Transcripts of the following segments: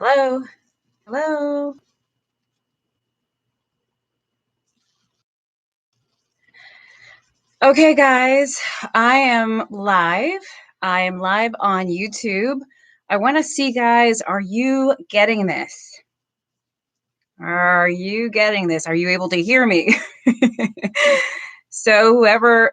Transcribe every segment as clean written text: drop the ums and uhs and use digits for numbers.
Hello. Hello. Okay, guys, I am live. I am live on YouTube. I want to see, guys, are you getting this? Are you getting this? Are you able to hear me? So, whoever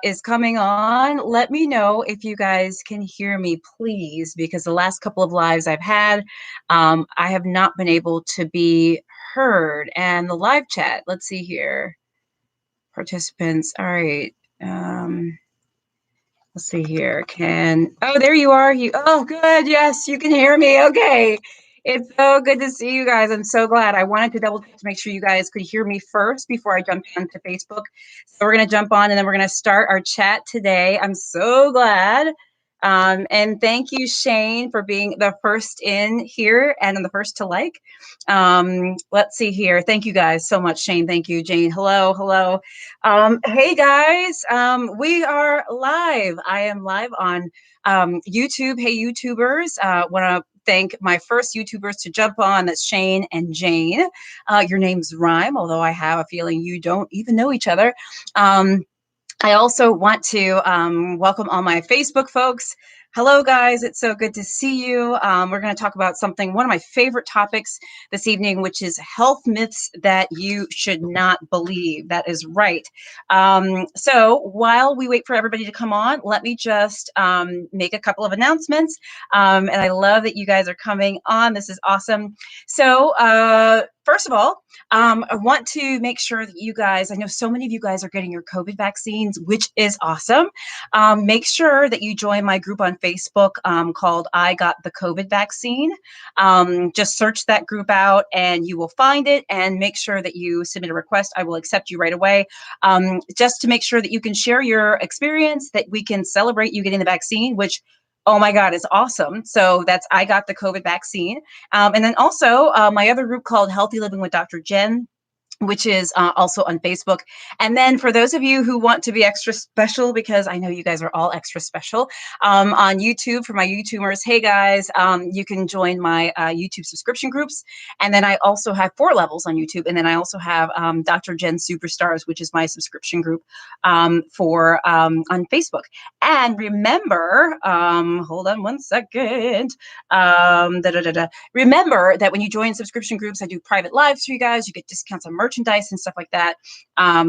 is coming on, let me know if you guys can hear me, please, because the last couple of lives I've had, I have not been able to be heard. And the live chat, let's see here. Participants. All right. Um, let's see here. Oh, there you are. Oh, good. Yes, you can hear me. Okay. It's so good to see you guys. I'm so glad. I wanted to double check to make sure you guys could hear me first before I jumped onto Facebook. So we're going to jump on and then we're going to start our chat today. I'm so glad. And thank you, Shane, for being the first in here and the first to like. Let's see here. Thank you guys so much, Shane. Thank you, Jane. Hello, hello. Hey guys, we are live. I am live on YouTube. Hey YouTubers, want to thank my first YouTubers to jump on. That's Shane and Jane. Your names rhyme, although I have a feeling you don't even know each other. I also want to welcome all my Facebook folks. Hello, guys. It's so good to see you. We're going to talk about one of my favorite topics this evening, which is health myths that you should not believe. That is right. So while we wait for everybody to come on, let me just make a couple of announcements. And I love that you guys are coming on. This is awesome. So first of all, I want to make sure that you guys, I know so many of you guys are getting your COVID vaccines, which is awesome. Make sure that you join my group on Facebook called I Got the COVID Vaccine. Just search that group out and you will find it, and make sure that you submit a request. I will accept you right away. Just to make sure that you can share your experience, that we can celebrate you getting the vaccine, which, oh my God, it's awesome. So that's I Got the COVID Vaccine. And then also my other group called Healthy Living with Dr. Jen, which is also on Facebook. And then for those of you who want to be extra special, because I know you guys are all extra special, on YouTube, for my YouTubers, hey guys, you can join my YouTube subscription groups. And then I also have 4 levels on YouTube. And then I also have Dr. Jen Superstars, which is my subscription group on Facebook. And remember, hold on one second. Remember that when you join subscription groups, I do private lives for you guys. You get discounts on merchandise and stuff like that,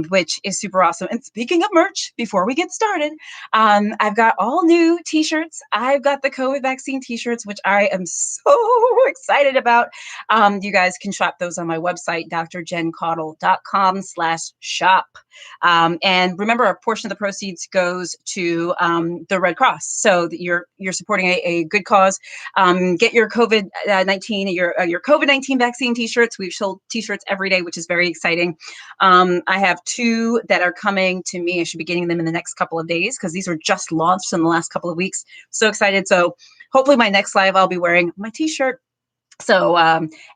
which is super awesome. And speaking of merch, before we get started, I've got all new t-shirts. I've got the COVID vaccine t-shirts, which I am so excited about. You guys can shop those on my website, drjencaudle.com/shop. And remember, a portion of the proceeds goes to the Red Cross. So that you're supporting a good cause. Get your COVID-19, your COVID-19 vaccine t-shirts. We've sold t-shirts every day, which is very exciting. I have 2 that are coming to me. I should be getting them in the next couple of days because these were just launched in the last couple of weeks. So excited. So hopefully my next live, I'll be wearing my t-shirt. So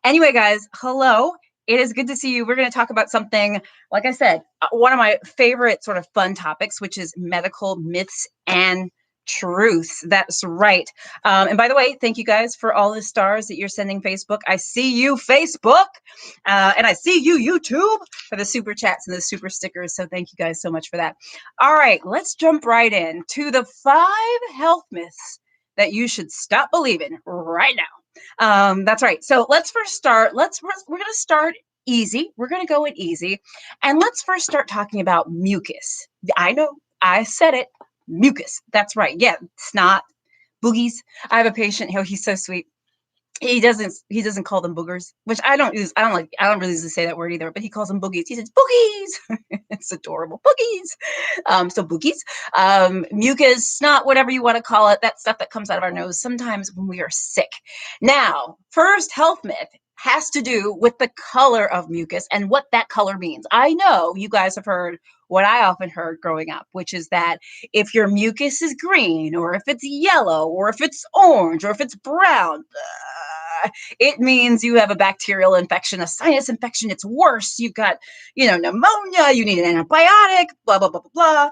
anyway, guys, hello. It is good to see you. We're going to talk about something, like I said, one of my favorite sort of fun topics, which is medical myths and truths. That's right. And by the way, thank you guys for all the stars that you're sending Facebook. I see you, Facebook, and I see you, YouTube, for the super chats and the super stickers. So thank you guys so much for that. All right, let's jump right in to the 5 health myths that you should stop believing right now. That's right. So let's first start. We're going to start easy. We're going to go in easy. And let's first start talking about mucus. I know I said it. Mucus. That's right. Yeah. Snot, boogies. I have a patient. He's so sweet. He doesn't call them boogers, which I don't use. I don't really use to say that word either, but he calls them boogies. He says boogies. It's adorable. Boogies. So boogies, mucus, snot, whatever you want to call it, that stuff that comes out of our nose sometimes when we are sick. Now, first health myth has to do with the color of mucus and what that color means. I know you guys have heard what I often heard growing up, which is that if your mucus is green, or if it's yellow, or if it's orange, or if it's brown, it means you have a bacterial infection, a sinus infection. It's worse. You've got, pneumonia. You need an antibiotic, blah, blah, blah, blah, blah.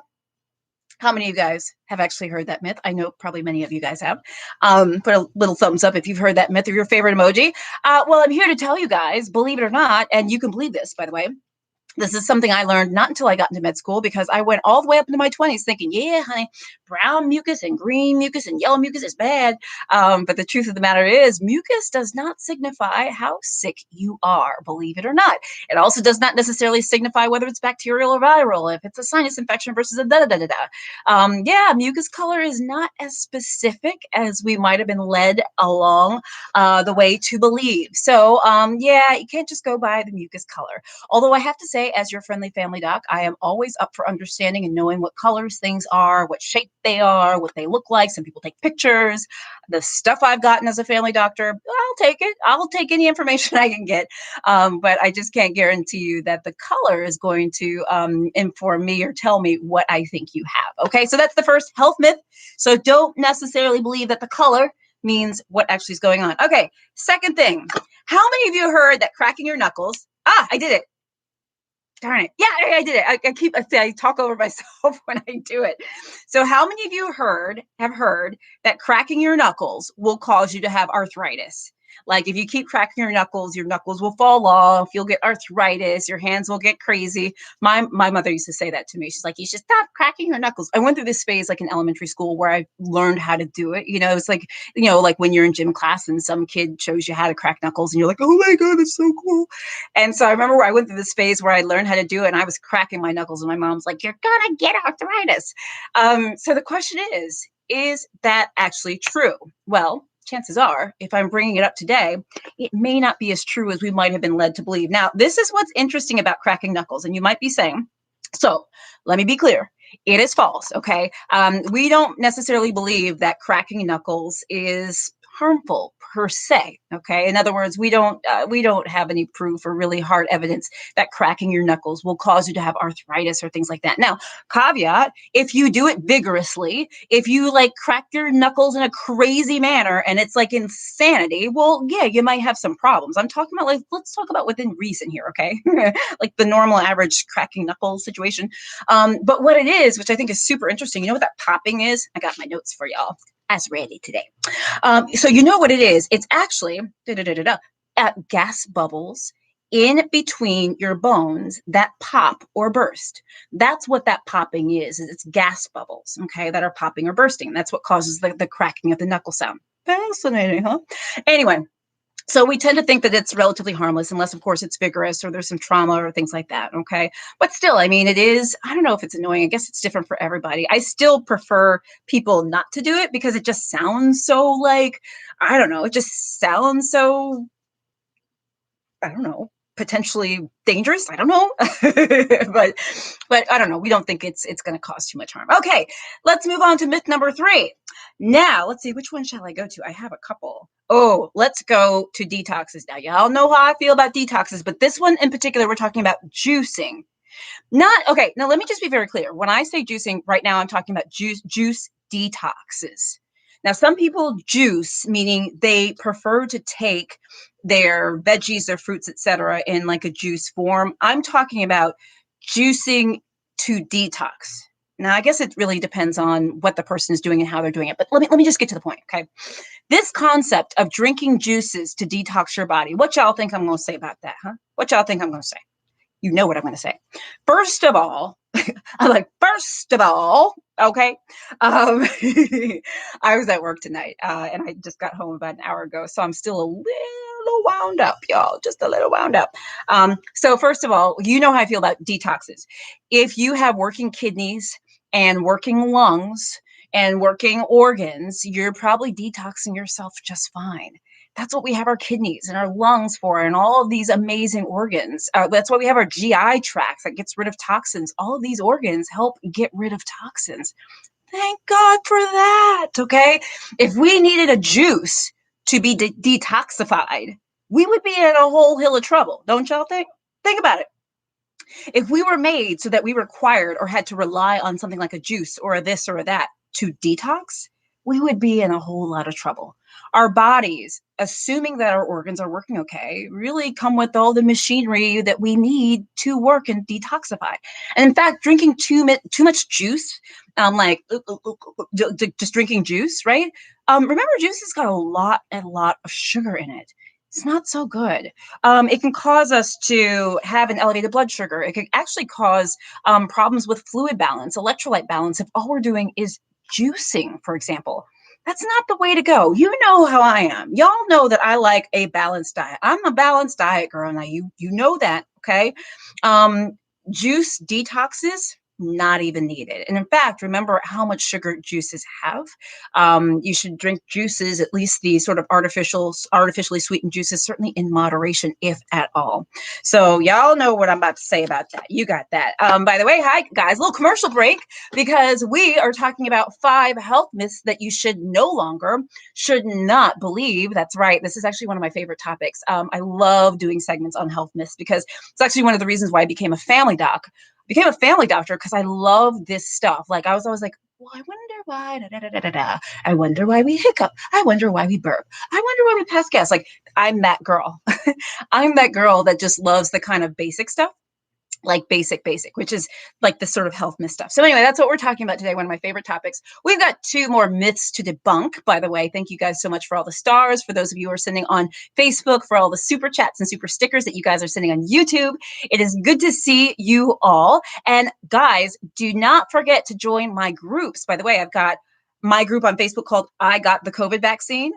How many of you guys have actually heard that myth? I know probably many of you guys have. Put a little thumbs up if you've heard that myth or your favorite emoji. Well, I'm here to tell you guys, believe it or not, and you can believe this, by the way, this is something I learned not until I got into med school, because I went all the way up into my 20s thinking, yeah, honey, brown mucus and green mucus and yellow mucus is bad. But the truth of the matter is, mucus does not signify how sick you are, believe it or not. It also does not necessarily signify whether it's bacterial or viral, if it's a sinus infection versus a da da da da da. Yeah, mucus color is not as specific as we might have been led along the way to believe. So, yeah, you can't just go by the mucus color. Although I have to say, as your friendly family doc, I am always up for understanding and knowing what colors things are, what shape they are, what they look like. Some people take pictures. The stuff I've gotten as a family doctor, I'll take it. I'll take any information I can get. But I just can't guarantee you that the color is going to inform me or tell me what I think you have. Okay, so that's the first health myth. So don't necessarily believe that the color means what actually is going on. Okay, second thing. How many of you heard that cracking your knuckles? I did it. Darn it. Yeah, I did it. I talk over myself when I do it. So how many of you have heard that cracking your knuckles will cause you to have arthritis? Like if you keep cracking your knuckles will fall off, you'll get arthritis, your hands will get crazy. My mother used to say that to me. She's like, you should stop cracking your knuckles. I went through this phase like in elementary school where I learned how to do it. It's like, like when you're in gym class and some kid shows you how to crack knuckles and you're like, oh my God, it's so cool. And so I remember where I went through this phase where I learned how to do it and I was cracking my knuckles and my mom's like, you're gonna get arthritis. So the question is that actually true? Well, chances are, if I'm bringing it up today, it may not be as true as we might have been led to believe. Now, this is what's interesting about cracking knuckles. And you might be saying, so let me be clear. It is false, okay? We don't necessarily believe that cracking knuckles is harmful per se, okay? In other words, we don't have any proof or really hard evidence that cracking your knuckles will cause you to have arthritis or things like that. Now, caveat, if you do it vigorously, if you like crack your knuckles in a crazy manner and it's like insanity, well, yeah, you might have some problems. I'm talking about let's talk about within reason here, okay? Like the normal average cracking knuckles situation. But what it is, which I think is super interesting, you know what that popping is? I got my notes for y'all as ready today. So you know what it is? It's actually gas bubbles in between your bones that pop or burst. That's what that popping is it's gas bubbles, okay, that are popping or bursting. That's what causes the cracking of the knuckle sound. Fascinating, huh? Anyway, so we tend to think that it's relatively harmless unless, of course, it's vigorous or there's some trauma or things like that, okay? But still, I mean, it is, I don't know if it's annoying. I guess it's different for everybody. I still prefer people not to do it because it just sounds so like, I don't know, it just sounds so, I don't know, potentially dangerous. I don't know. but I don't know. We don't think it's going to cause too much harm. Okay, let's move on to myth number 3. Now, let's see, which one shall I go to? I have a couple. Oh, let's go to detoxes. Now, y'all know how I feel about detoxes, but this one in particular, we're talking about juicing. Okay, now let me just be very clear. When I say juicing, right now I'm talking about juice detoxes. Now, some people juice, meaning they prefer to take their veggies, their fruits, etc., in like a juice form. I'm talking about juicing to detox. Now, I guess it really depends on what the person is doing and how they're doing it. But let me just get to the point, okay? This concept of drinking juices to detox your body, what y'all think I'm going to say about that, huh? What y'all think I'm going to say? You know what I'm going to say. First of all, okay. I was at work tonight and I just got home about an hour ago. So I'm still a little wound up, y'all, just a little wound up. So first of all, you know how I feel about detoxes. If you have working kidneys and working lungs and working organs, you're probably detoxing yourself just fine. That's what we have our kidneys and our lungs for and all of these amazing organs. That's why we have our GI tract that gets rid of toxins. All of these organs help get rid of toxins. Thank God for that, okay? If we needed a juice to be detoxified, we would be in a whole hill of trouble, don't y'all think? Think about it. If we were made so that we required or had to rely on something like a juice or a this or a that to detox, we would be in a whole lot of trouble. Our bodies, assuming that our organs are working okay, really come with all the machinery that we need to work and detoxify. And in fact, drinking too much juice, like just drinking juice, right? Remember, juice has got a lot of sugar in it. It's not so good. It can cause us to have an elevated blood sugar. It could actually cause problems with fluid balance, electrolyte balance, if all we're doing is juicing, for example. That's not the way to go. You know how I am. Y'all know that I like a balanced diet. I'm a balanced diet girl. Now you know that, okay? Um, Juice detoxes not even needed. And in fact, remember how much sugar juices have. You should drink juices, at least the sort of artificially sweetened juices, certainly in moderation, if at all. So y'all know what I'm about to say about that. You got that. By the way, hi guys, a little commercial break because we are talking about 5 health myths that you should not believe. That's right. This is actually one of my favorite topics. I love doing segments on health myths because it's actually one of the reasons why I became a family doctor because I love this stuff. Like I was always like, well, I wonder why, da, da, da, da, da. I wonder why we hiccup. I wonder why we burp. I wonder why we pass gas. Like I'm that girl. I'm that girl that just loves the kind of basic stuff, like basic, which is like the sort of health myth stuff. So anyway, that's what we're talking about today. One of my favorite topics. We've got 2 more myths to debunk, by the way. Thank you guys so much for all the stars, for those of you who are sending on Facebook, for all the super chats and super stickers that you guys are sending on YouTube. It is good to see you all. And guys, do not forget to join my groups. By the way, I've got my group on Facebook called I Got the COVID Vaccine.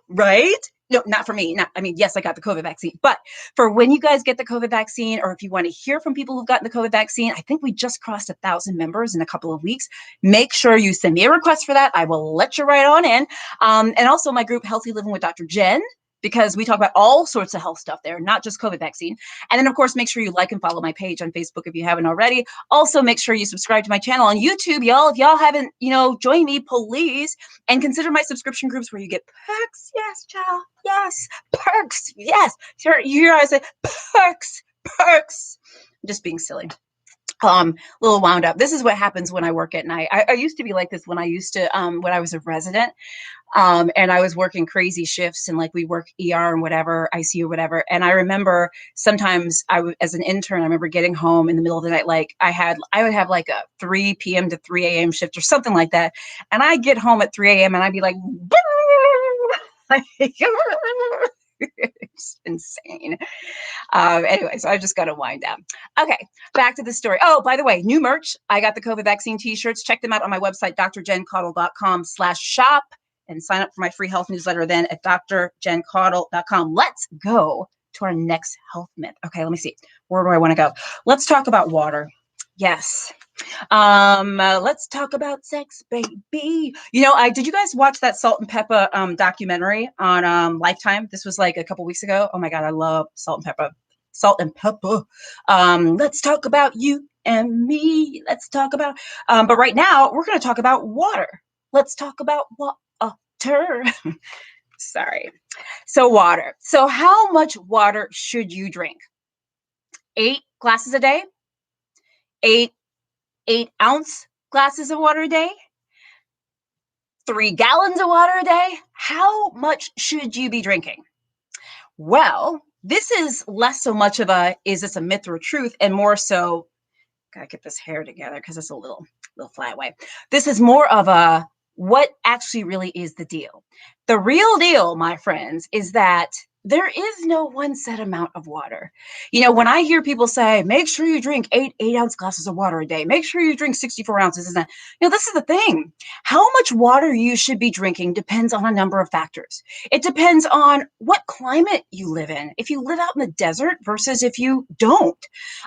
Right? No, not for me. Not, I mean, yes, I got the COVID vaccine, but for when you guys get the COVID vaccine, or if you want to hear from people who've gotten the COVID vaccine, I think we just crossed 1,000 members in a couple of weeks. Make sure you send me a request for that. I will let you right on in. And also my group, Healthy Living with Dr. Jen, because we talk about all sorts of health stuff there, not just COVID vaccine. And then, of course, make sure you like and follow my page on Facebook if you haven't already. Also, make sure you subscribe to my channel on YouTube, y'all. If y'all haven't, joined me, please. And consider my subscription groups where you get perks. Yes, child. Yes. Perks. Yes. You hear I say perks. Perks. I'm just being silly. A little wound up. This is what happens when I work at night. I used to be like this when I was a resident. And I was working crazy shifts and like we work ER and whatever, ICU, whatever. And I remember sometimes as an intern, I remember getting home in the middle of the night. Like I would have like a 3 p.m. to 3 a.m. shift or something like that. And I'd get home at 3 a.m. and I'd be like, it's insane. Anyway, so I just got to wind down. Okay, back to the story. Oh, by the way, new merch. I got the COVID vaccine t-shirts. Check them out on my website, drjencaudle.com/shop. And sign up for my free health newsletter then at drjencaudle.com. Let's go to our next health myth. Okay, let me see. Where do I want to go? Let's talk about water. Yes. Let's talk about sex, baby. Did you guys watch that Salt and Pepper documentary on Lifetime? This was like a couple weeks ago. Oh my God, I love Salt and Pepper. Salt and Pepper. Let's talk about you and me. Let's talk about, but right now we're going to talk about water. Let's talk about water. Sorry. So water. So how much water should you drink? 8 glasses a day? 8-ounce glasses of water a day? 3 gallons of water a day? How much should you be drinking? Well, this is less so much of is this a myth or a truth, and more so, gotta get this hair together because it's a little fly away. This is more of what actually really is the deal. The real deal, my friends, is that there is no one set amount of water. When I hear people say, make sure you drink 8-ounce glasses of water a day, make sure you drink 64 ounces, and that, this is the thing. How much water you should be drinking depends on a number of factors. It depends on what climate you live in. If you live out in the desert versus if you don't,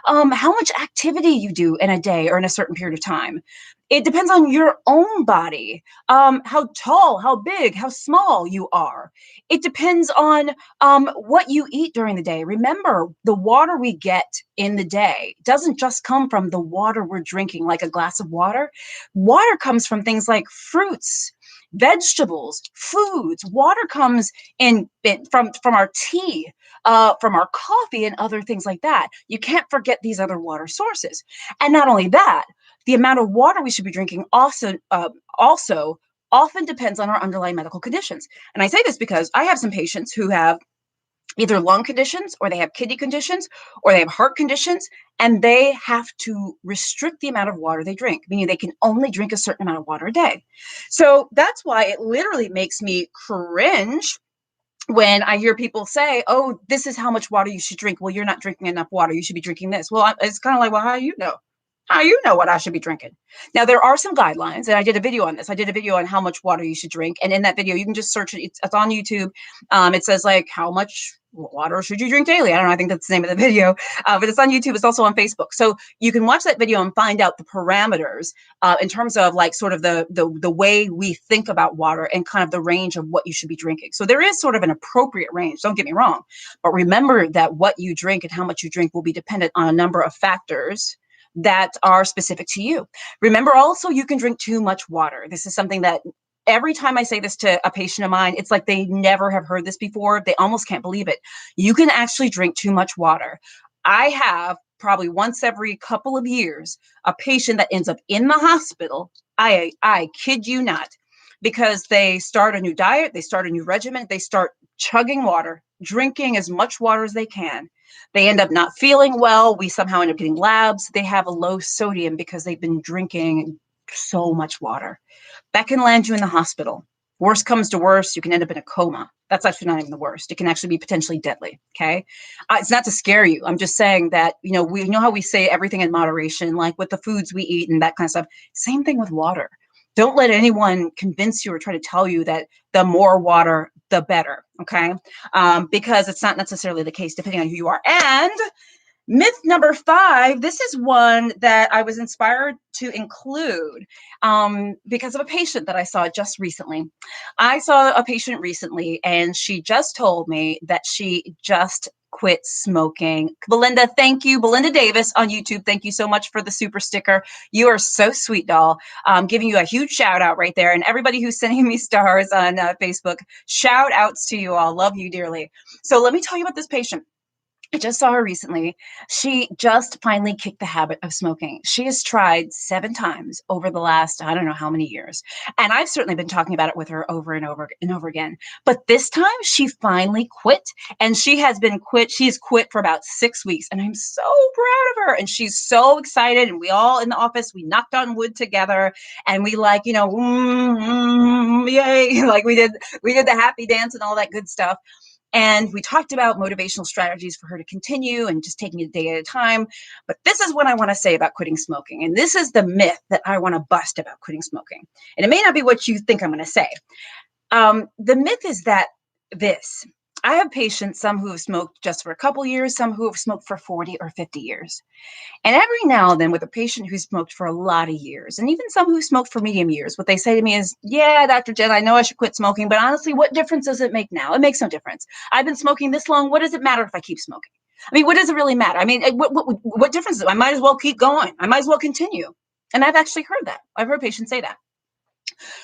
how much activity you do in a day or in a certain period of time. It depends on your own body, how tall, how big, how small you are. It depends on what you eat during the day. Remember, the water we get in the day doesn't just come from the water we're drinking, like a glass of water. Water comes from things like fruits, vegetables, foods. Water comes from our tea, from our coffee, and other things like that. You can't forget these other water sources. And not only that, the amount of water we should be drinking also often depends on our underlying medical conditions. And I say this because I have some patients who have either lung conditions or they have kidney conditions or they have heart conditions, and they have to restrict the amount of water they drink, meaning they can only drink a certain amount of water a day. So that's why it literally makes me cringe when I hear people say, oh, this is how much water you should drink. Well, you're not drinking enough water. You should be drinking this. Well, it's kind of like, well, how do you know? How do you know what I should be drinking? Now, there are some guidelines, and I did a video on this. I did a video on how much water you should drink. And in that video, you can just search it. It's on YouTube. It says, like, how much water should you drink daily? I don't know. I think that's the name of the video, but it's on YouTube. It's also on Facebook. So you can watch that video and find out the parameters in terms of like sort of the way we think about water and kind of the range of what you should be drinking. So there is sort of an appropriate range. Don't get me wrong, but remember that what you drink and how much you drink will be dependent on a number of factors that are specific to you. Remember also, you can drink too much water. This is something that every time I say this to a patient of mine, it's like they never have heard this before. They almost can't believe it. You can actually drink too much water. I have probably once every couple of years a patient that ends up in the hospital. I kid you not, because they start a new diet, they start a new regimen, they start chugging water, drinking as much water as they can. They end up not feeling well. We somehow end up getting labs. They have a low sodium because they've been drinking so much water. That can land you in the hospital. Worst comes to worst, you can end up in a coma. That's actually not even the worst. It can actually be potentially deadly. Okay. It's not to scare you. I'm just saying that, we know how we say everything in moderation, like with the foods we eat and that kind of stuff. Same thing with water. Don't let anyone convince you or try to tell you that the more water, the better. Okay. Because it's not necessarily the case depending on who you are. And myth number 5, this is one that I was inspired to include because of a patient that I saw just recently. I saw a patient recently, and she just told me that she just quit smoking. Belinda, thank you. Belinda Davis on YouTube. Thank you so much for the super sticker. You are so sweet, doll. Giving you a huge shout out right there. And everybody who's sending me stars on Facebook, shout outs to you all. Love you dearly. So let me tell you about this patient. I just saw her recently. She just finally kicked the habit of smoking. She has tried 7 times over the last, I don't know how many years. And I've certainly been talking about it with her over and over and over again. But this time she finally quit, and she has quit for about 6 weeks. And I'm so proud of her. And she's so excited. And we all in the office, we knocked on wood together, and we like, yay. Like we did the happy dance and all that good stuff. And we talked about motivational strategies for her to continue and just taking it a day at a time. But this is what I want to say about quitting smoking. And this is the myth that I want to bust about quitting smoking. And it may not be what you think I'm going to say. The myth is that I have patients, some who have smoked just for a couple years, some who have smoked for 40 or 50 years. And every now and then with a patient who smoked for a lot of years, and even some who smoked for medium years, what they say to me is, yeah, Dr. Jen, I know I should quit smoking, but honestly, what difference does it make now? It makes no difference. I've been smoking this long. What does it matter if I keep smoking? I mean, what does it really matter? I mean, what difference is it? I might as well keep going. I might as well continue. And I've actually heard that. I've heard patients say that.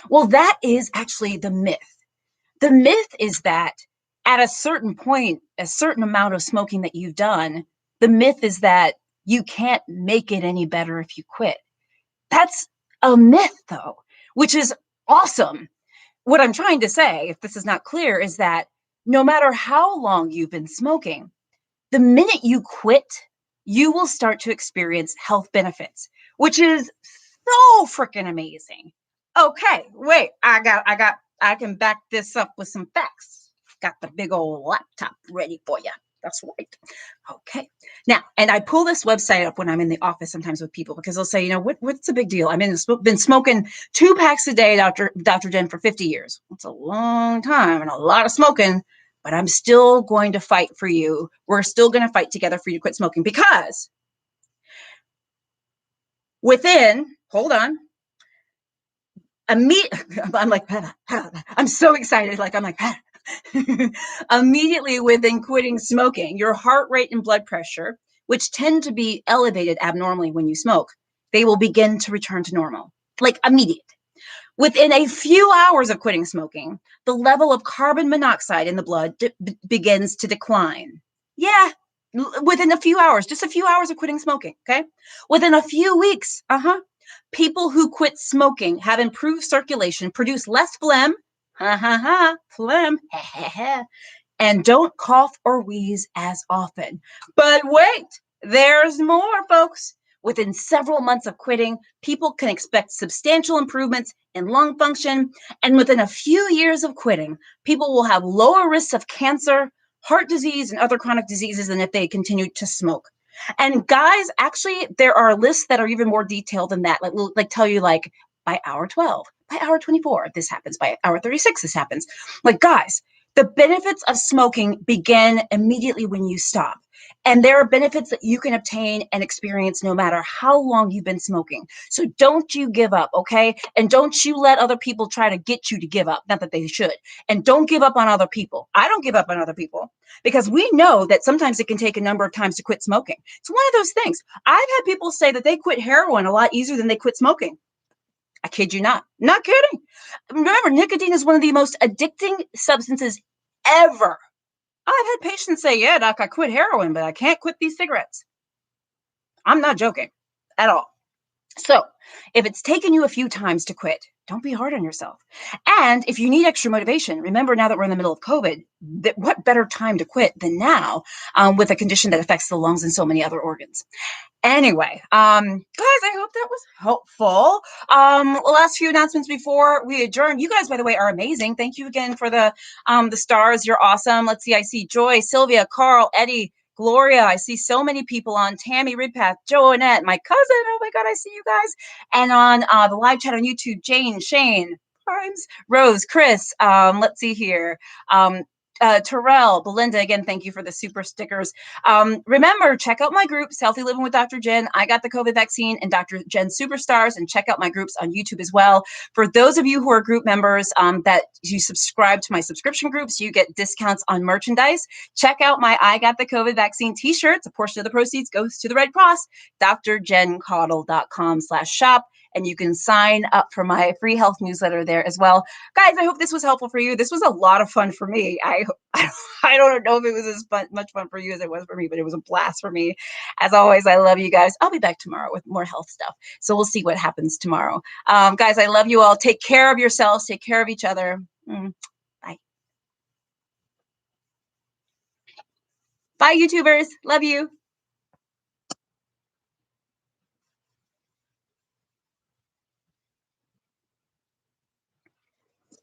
Well, that is actually the myth. The myth is that at a certain point, a certain amount of smoking that you've done, the myth is that you can't make it any better if you quit. That's a myth, though, which is awesome. What I'm trying to say, if this is not clear, is that no matter how long you've been smoking, the minute you quit, you will start to experience health benefits, which is so freaking amazing. Okay, wait, I can back this up with some facts. Got the big old laptop ready for you. That's right. Okay. Now, and I pull this website up when I'm in the office sometimes with people because they'll say, what's the big deal? I mean, I've been smoking 2 packs a day, Dr. Jen, for 50 years. That's a long time and a lot of smoking, but I'm still going to fight for you. We're still going to fight together for you to quit smoking because hold on, I'm like, I'm so excited. Like, I'm like, immediately within quitting smoking, your heart rate and blood pressure, which tend to be elevated abnormally when you smoke, they will begin to return to normal, like immediate. Within a few hours of quitting smoking, the level of carbon monoxide in the blood begins to decline. Yeah, within a few hours, just a few hours of quitting smoking, okay? Within a few weeks, People who quit smoking have improved circulation, produce less phlegm, ha ha ha, phlegm, ha ha ha, and don't cough or wheeze as often. But wait, there's more, folks. Within several months of quitting, people can expect substantial improvements in lung function. And within a few years of quitting, people will have lower risks of cancer, heart disease, and other chronic diseases than if they continued to smoke. And guys, actually, there are lists that are even more detailed than that. Like tell you like by hour 12, by hour 24, this happens. By hour 36, this happens. Like, guys, the benefits of smoking begin immediately when you stop. And there are benefits that you can obtain and experience no matter how long you've been smoking. So don't you give up, okay? And don't you let other people try to get you to give up. Not that they should. And don't give up on other people. I don't give up on other people because we know that sometimes it can take a number of times to quit smoking. It's one of those things. I've had people say that they quit heroin a lot easier than they quit smoking. I kid you not. Not kidding. Remember, nicotine is one of the most addicting substances ever. I've had patients say, yeah, doc, I quit heroin, but I can't quit these cigarettes. I'm not joking at all. So if it's taken you a few times to quit, don't be hard on yourself. And if you need extra motivation, remember now that we're in the middle of COVID, that what better time to quit than now with a condition that affects the lungs and so many other organs. Anyway, guys, I hope that was helpful. Last few announcements before we adjourn. You guys, by the way, are amazing. Thank you again for the stars. You're awesome. Let's see. I see Joy, Sylvia, Carl, Eddie, Gloria. I see so many people on Tammy, Ridpath, Joannette, my cousin. Oh my God, I see you guys. And on the live chat on YouTube, Jane, Shane, Primes, Rose, Chris. Let's see here. Terrell, Belinda, again, thank you for the super stickers. Remember, check out my groups, Healthy Living with Dr. Jen, I Got the COVID Vaccine, and Dr. Jen Superstars, and check out my groups on YouTube as well. For those of you who are group members that you subscribe to my subscription groups, you get discounts on merchandise. Check out my I Got the COVID Vaccine t-shirts. A portion of the proceeds goes to the Red Cross, drjencaudle.com/shop. And you can sign up for my free health newsletter there as well. Guys, I hope this was helpful for you. This was a lot of fun for me. I don't know if it was as much fun for you as it was for me, but it was a blast for me. As always, I love you guys. I'll be back tomorrow with more health stuff. So we'll see what happens tomorrow. Guys, I love you all. Take care of yourselves. Take care of each other. Bye. Bye, YouTubers. Love you.